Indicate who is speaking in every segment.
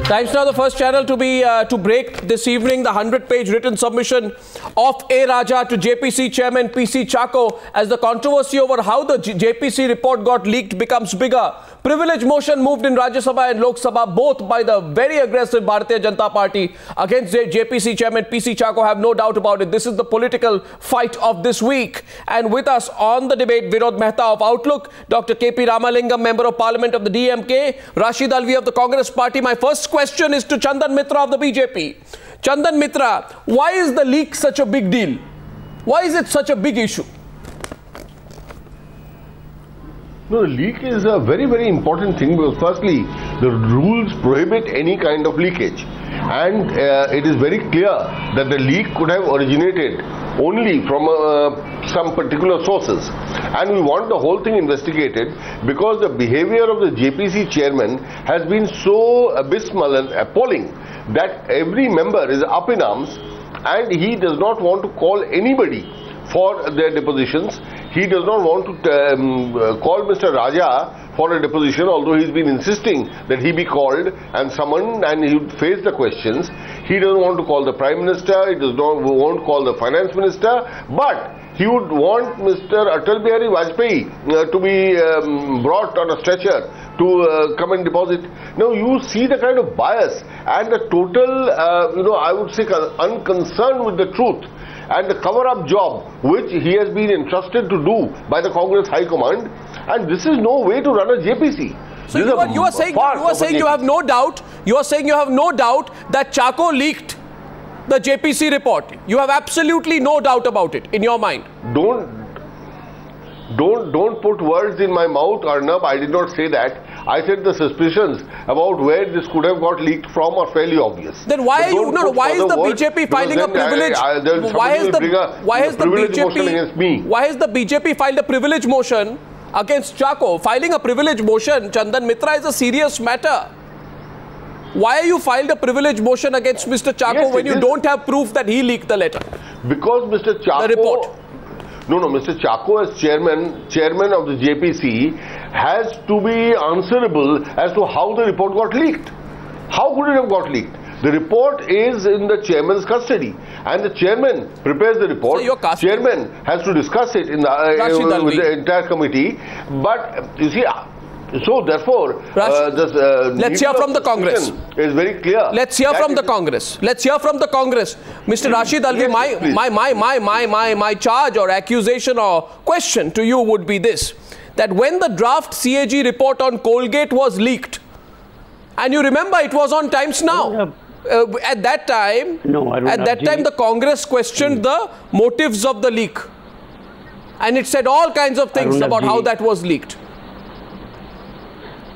Speaker 1: Times Now, the first channel to break this evening the 100-page written submission of A. Raja to JPC chairman PC Chacko as the controversy over how the JPC report got leaked becomes bigger. Privilege motion moved in Rajya Sabha and Lok Sabha, both by the very aggressive Bharatiya Janata Party against JPC chairman PC Chacko. Have no doubt about it. This is the political fight of this week. And with us on the debate, Virod Mehta of Outlook, Dr. KP Ramalingam, Member of Parliament of the DMK, Rashid Alvi of the Congress Party. My first question is to Chandan Mitra of the BJP. Chandan Mitra, why is the leak such a big deal? Why is it such a big issue?
Speaker 2: No, the leak is a very, very important thing because firstly, the rules prohibit any kind of leakage. And it is very clear that the leak could have originated only from some particular sources. And we want the whole thing investigated because the behavior of the JPC chairman has been so abysmal and appalling that every member is up in arms and he does not want to call anybody for their depositions. He does not want to call Mr. Raja for a deposition, although he's been insisting that he be called and summoned and he would face the questions. He doesn't want to call the Prime Minister, he does not want to call the Finance Minister, but he would want Mr. Atal Bihari Vajpayee to be brought on a stretcher to come and deposit. Now you see the kind of bias and the total, I would say unconcern with the truth and the cover-up job which he has been entrusted to do by the Congress High Command, and this is no way to run a JPC.
Speaker 1: So you are saying you have no doubt. You are saying you have no doubt that Chacko leaked the JPC report. You have absolutely no doubt about it in your mind.
Speaker 2: Don't put words in my mouth, Arnab. I did not say that. I said the suspicions about where this could have got leaked from are fairly obvious.
Speaker 1: Then why are you? No, why is the BJP filing a privilege? Why is the BJP filed a privilege motion against Chacko? Filing a privilege motion, Chandan Mitra, is a serious matter. Why are you filed a privilege motion against Mr. Chacko when you don't have proof that he leaked the letter?
Speaker 2: Because Mr. Chacko,
Speaker 1: the report.
Speaker 2: No, Mr. Chacko as chairman of the JPC has to be answerable as to how the report got leaked. How could it have got leaked? The report is in the chairman's custody and the chairman prepares the report. So chairman has to discuss it in the, with the entire committee. But you see, so therefore,
Speaker 1: let's hear from the Congress.
Speaker 2: Is very clear.
Speaker 1: Let's hear from the Congress. Let's hear from the Congress. Mr. Rashid Alvi, my charge or accusation or question to you would be this: that when the draft CAG report on Colgate was leaked, and you remember it was on Times Now. At that time, the Congress questioned the motives of the leak, and it said all kinds of things about how that was leaked.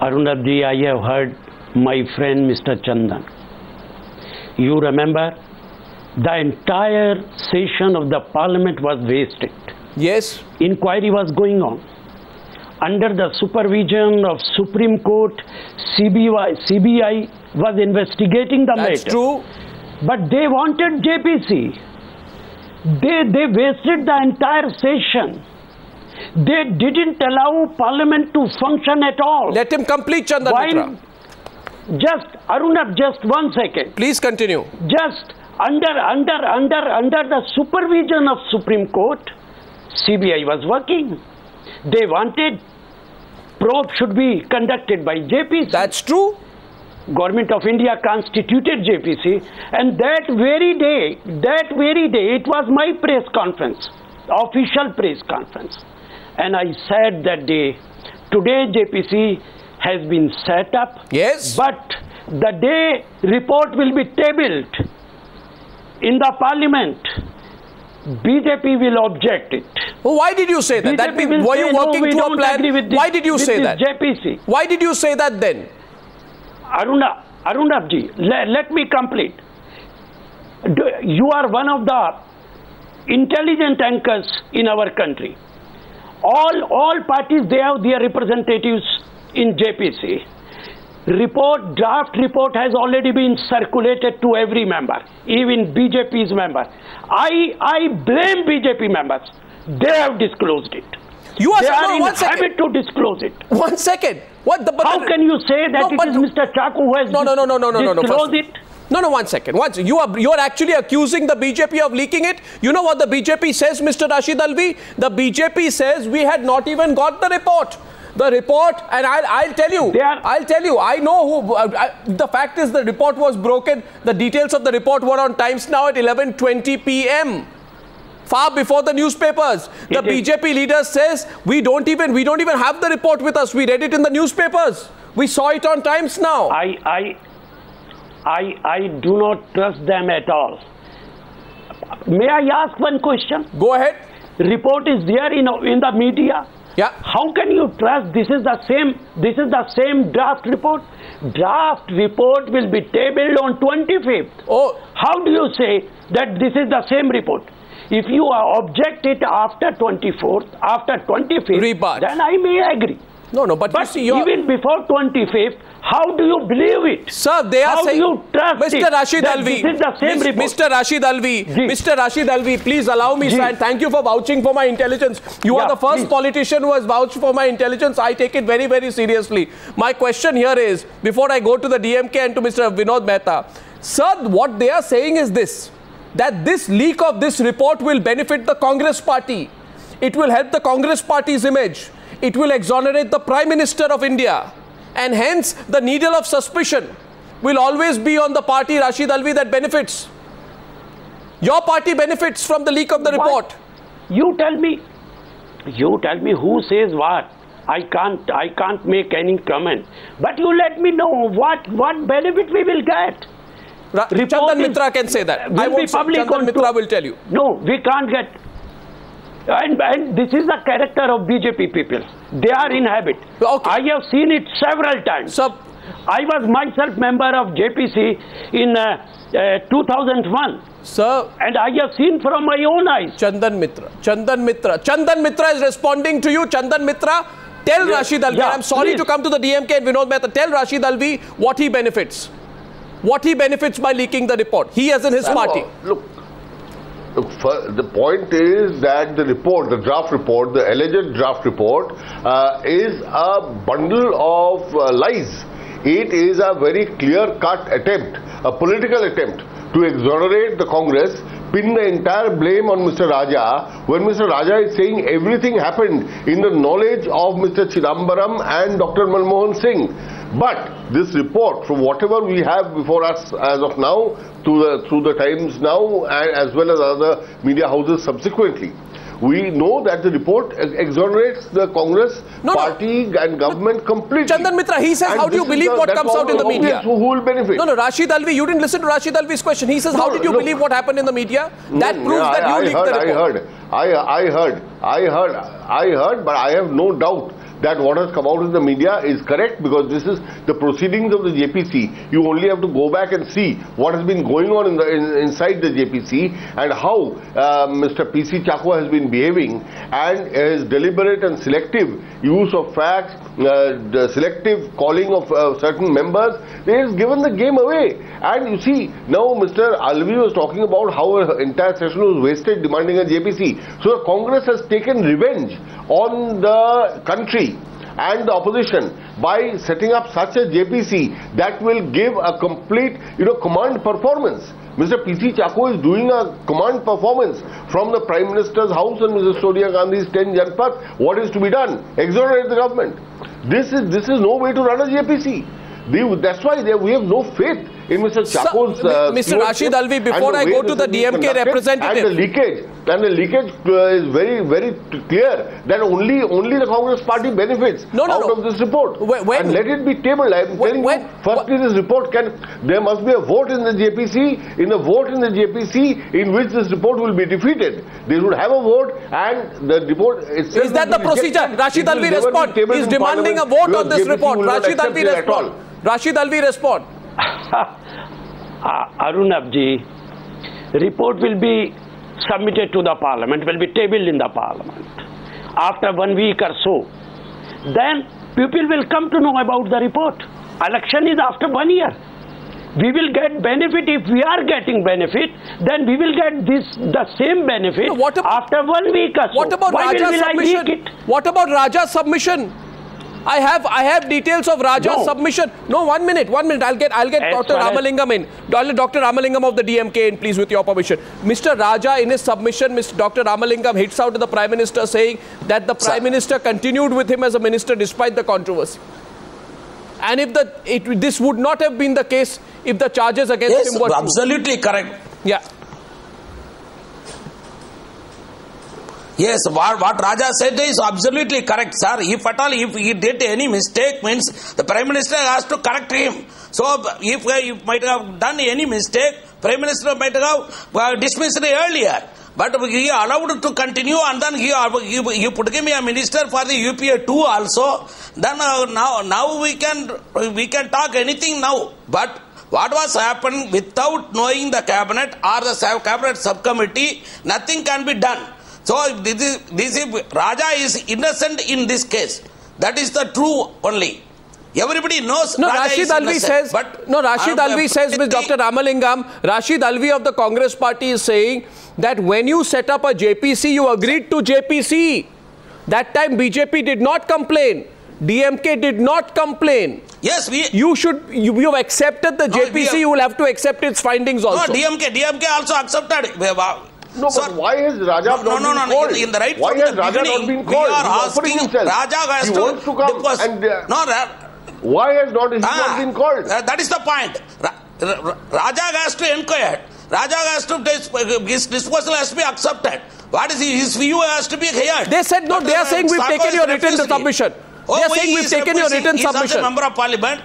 Speaker 3: Arunabji, I have heard my friend Mr. Chandan. You remember, the entire session of the parliament was wasted.
Speaker 1: Yes.
Speaker 3: Inquiry was going on. Under the supervision of Supreme Court, CBI was investigating the matter.
Speaker 1: That's true.
Speaker 3: But they wanted JPC. They wasted the entire session. They didn't allow Parliament to function at all.
Speaker 1: Let him complete, Chandan Mitra.
Speaker 3: Arunab, just 1 second.
Speaker 1: Please continue.
Speaker 3: Just under the supervision of Supreme Court, CBI was working. They wanted probe should be conducted by JPC.
Speaker 1: That's true.
Speaker 3: Government of India constituted JPC, and that very day, it was my press conference, official press conference. And I said that day, today JPC has been set up.
Speaker 1: Yes.
Speaker 3: But the day report will be tabled in the parliament, BJP will object it.
Speaker 1: Well, why did you say that? That means, were you working to a plan? Why did you say that?
Speaker 3: JPC.
Speaker 1: Why did you say that then?
Speaker 3: Arunabji, let me complete. You are one of the intelligent anchors in our country. All parties, they have their representatives in JPC. Draft report has already been circulated to every member, even BJP's member. I blame BJP members. They have disclosed it.
Speaker 1: You are
Speaker 3: they are in
Speaker 1: one second.
Speaker 3: habit to disclose it.
Speaker 1: 1 second.
Speaker 3: How can you say that it is Mr. Chako who has disclosed it?
Speaker 1: No, 1 second. You are actually accusing the BJP of leaking it. You know what the BJP says, Mr. Rashid Alvi? The BJP says we had not even got the report. The report, and I'll tell you. I know who. The fact is, the report was broken. The details of the report were on Times Now at 11:20 p.m. Far before the newspapers. The BJP leader says we don't even have the report with us. We read it in the newspapers. We saw it on Times Now.
Speaker 3: I do not trust them at all. May I ask one question?
Speaker 1: Go ahead.
Speaker 3: Report is there in the media.
Speaker 1: Yeah.
Speaker 3: How can you trust this is the same draft report? Draft report will be tabled on 25th.
Speaker 1: Oh.
Speaker 3: How do you say that this is the same report? If you object it after 24th, after 25th, then I may agree.
Speaker 1: No, but you see,
Speaker 3: even before 25th, how do you believe it?
Speaker 1: Sir, they are saying,
Speaker 3: how do you trust
Speaker 1: Mr. Rashid Alvi,
Speaker 3: this is the same report?
Speaker 1: Mr. Rashid Alvi, please allow me, sir, and thank you for vouching for my intelligence. You are the first politician who has vouched for my intelligence. I take it very, very seriously. My question here is, before I go to the DMK and to Mr. Vinod Mehta, sir, what they are saying is this, that this leak of this report will benefit the Congress party. It will help the Congress party's image. It will exonerate the Prime Minister of India. And hence, the needle of suspicion will always be on the party, Rashid Alvi, that benefits. Your party benefits from the leak of the report.
Speaker 3: You tell me who says what. I can't make any comment. But you let me know what benefit we will get.
Speaker 1: Chandan Mitra can say that. I won't say. Chandan Mitra will tell you.
Speaker 3: No, we can't get. And this is the character of BJP people. They are in habit.
Speaker 1: Okay.
Speaker 3: I have seen it several times.
Speaker 1: So,
Speaker 3: I was myself member of JPC in 2001.
Speaker 1: Sir.
Speaker 3: And I have seen from my own eyes.
Speaker 1: Chandan Mitra is responding to you. Chandan Mitra, tell Rashid Alvi. I'm sorry to come to the DMK and Vinod Mehta. Tell Rashid Alvi what he benefits. What he benefits by leaking the report. He as in his party.
Speaker 2: Look, the point is that the report, the draft report, the alleged draft report is a bundle of lies. It is a very clear-cut attempt, a political attempt to exonerate the Congress, pin the entire blame on Mr. Raja, when Mr. Raja is saying everything happened in the knowledge of Mr. Chidambaram and Dr. Manmohan Singh. But this report, from whatever we have before us as of now, through the Times Now, and as well as other media houses subsequently, we know that the report exonerates the Congress party and government completely.
Speaker 1: Chandan Mitra, he says, how do you believe what comes out in the media?
Speaker 2: Who will benefit?
Speaker 1: No, Rashid Alvi, you didn't listen to Rashid Alvi's question. He says, how did you believe what happened in the media? That proves that you leaked the report.
Speaker 2: I heard, but I have no doubt that what has come out in the media is correct, because this is the proceedings of the JPC. You only have to go back and see what has been going on inside the JPC and how Mr. PC Chako has been behaving, and his deliberate and selective use of facts, the selective calling of certain members. They have given the game away. And you see, now Mr. Alvi was talking about how an entire session was wasted demanding a JPC. So the Congress has taken revenge on the country and the opposition by setting up such a JPC that will give a complete, command performance. Mr. PC Chako is doing a command performance from the Prime Minister's house and Mrs. Sonia Gandhi's 10 Janpath. What is to be done? Exonerate the government. This is no way to run a JPC. That's why we have no faith in Mr. Chako's
Speaker 1: Mr. Rashid Alvi, before I go to the DMK representative.
Speaker 2: And the leakage is very, very clear that only the Congress party benefits out of this report. And let it be tabled. I am telling you, firstly, this report there must be a vote in the JPC, in in which this report will be defeated. They should have a vote, and the report itself.
Speaker 1: Is that the procedure? Rashid Alvi respond. He is demanding a vote on this report. Rashid Alvi respond. Rashid Alvi respond.
Speaker 3: Arunabji, report will be submitted to the parliament, will be tabled in the parliament. After 1 week or so, then people will come to know about the report. Election is after 1 year. we will get benefit. If we are getting benefit, then we will get the same benefit after 1 week or so.
Speaker 1: What about Raja's submission? What about Raja's submission? I have details of Raja's submission. No, 1 minute. I'll get Dr. Ramalingam in. Dr. Ramalingam of the DMK in, please, with your permission. Mr. Raja, in his submission, Dr. Ramalingam hits out to the Prime Minister saying that the Prime Minister continued with him as a minister despite the controversy. And if this would not have been the case if the charges against him were true.
Speaker 4: Absolutely correct.
Speaker 1: Yeah.
Speaker 4: Yes, what Raja said is absolutely correct, sir. If at all, if he did any mistake, means the Prime Minister has to correct him. So, if he might have done any mistake, Prime Minister might have dismissed it earlier. But he allowed to continue, and then he put him a minister for the UPA 2 also. Then now we can talk anything now. But what was happened without knowing the cabinet or the cabinet subcommittee, nothing can be done. So Raja is innocent in this case. That is the true only. Everybody knows.
Speaker 1: No, Rashid Alvi says. Rashid Alvi says with Dr. Ramalingam. Rashid Alvi of the Congress Party is saying that when you set up a JPC, you agreed to JPC. That time BJP did not complain. DMK did not complain.
Speaker 4: Yes,
Speaker 1: you have accepted the JPC. You will have to accept its findings also.
Speaker 4: No, DMK also accepted.
Speaker 2: No, but why has Raja not been called?
Speaker 4: In the right
Speaker 2: why has Raja not been called?
Speaker 4: We are asking Raja has
Speaker 2: he wants to come and why has not been called?
Speaker 4: That is the point. Raja has to inquire. Raja has to, his disposal has to be accepted. What is his view has to be heard.
Speaker 1: They said no, they are saying we've taken your written submission. They are saying we've taken your written submission.
Speaker 4: He is also a member of parliament.